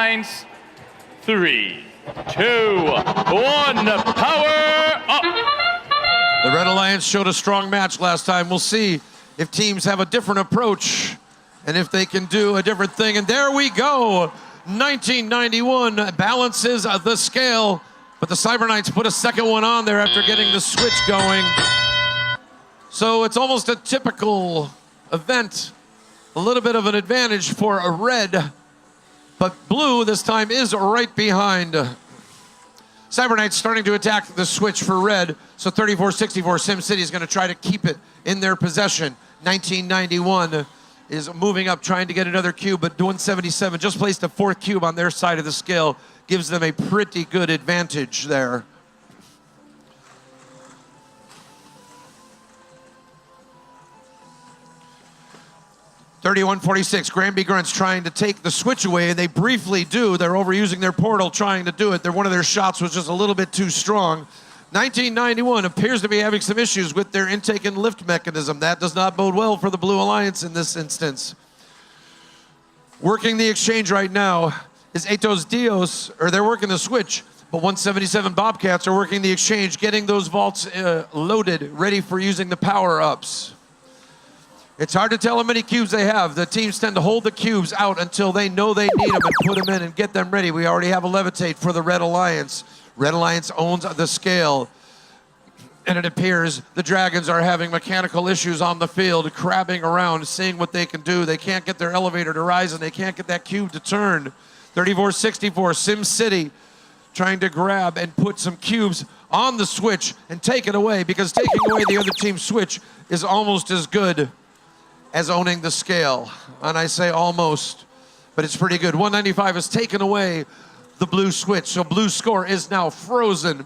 lines. 3, 2, 1, power up! The Red Alliance showed a strong match last time. We'll see if teams have a different approach and if they can do a different thing. And there we go. 1991 balances the scale, but the Cyber Knights put a second one on there after getting the switch going. So it's almost a typical event. A little bit of an advantage for a red, but blue this time is right behind. Cyber Knights starting to attack the switch for red, so 34-64 SimCity is going to try to keep it in their possession. 1991 is moving up, trying to get another cube, but 177 just placed a fourth cube on their side of the scale, gives them a pretty good advantage there. (31-46), Granby Grunts trying to take the switch away, and they briefly do. They're overusing their portal trying to do it. One of their shots was just a little bit too strong. 1991 appears to be having some issues with their intake and lift mechanism. That does not bode well for the Blue Alliance in this instance. Working the exchange right now is Atos Dios, or they're working the switch, but 177 Bobcats are working the exchange, getting those vaults loaded, ready for using the power-ups. It's hard to tell how many cubes they have. The teams tend to hold the cubes out until they know they need them and put them in and get them ready. We already have a levitate for the Red Alliance. Red Alliance owns the scale. And it appears the Dragons are having mechanical issues on the field, crabbing around, seeing what they can do. They can't get their elevator to rise, and they can't get that cube to turn. 34-64, SimCity trying to grab and put some cubes on the switch and take it away, because taking away the other team's switch is almost as good as owning the scale. And I say almost, but it's pretty good. 195 has taken away the blue switch, so blue score is now frozen,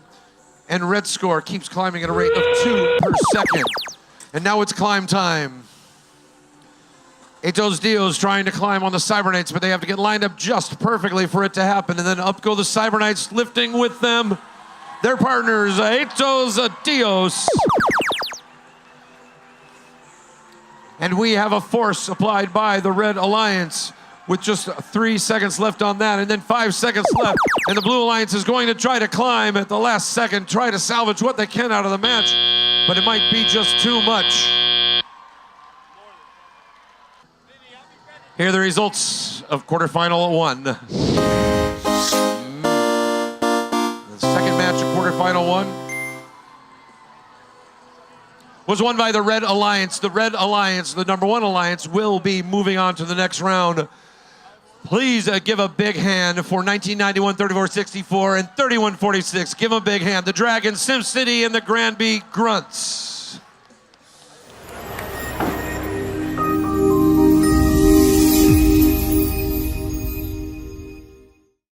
and red score keeps climbing at a rate of 2 per second. And now it's climb time. Atos Dios trying to climb on the Cyber Knights, but they have to get lined up just perfectly for it to happen, and then up go the Cyber Knights, lifting with them their partners, Atos Dios. And we have a force applied by the Red Alliance with just 3 seconds left on that, and then 5 seconds left. And the Blue Alliance is going to try to climb at the last second, try to salvage what they can out of the match, but it might be just too much. Here are the results of quarterfinal 1. The second match of quarterfinal 1 was won by the Red Alliance. The Red Alliance, the number 1 alliance, will be moving on to the next round. Please give a big hand for 1991, 34-64, and 31-46. Give them a big hand. The Dragons, SimCity, and the Granby Grunts.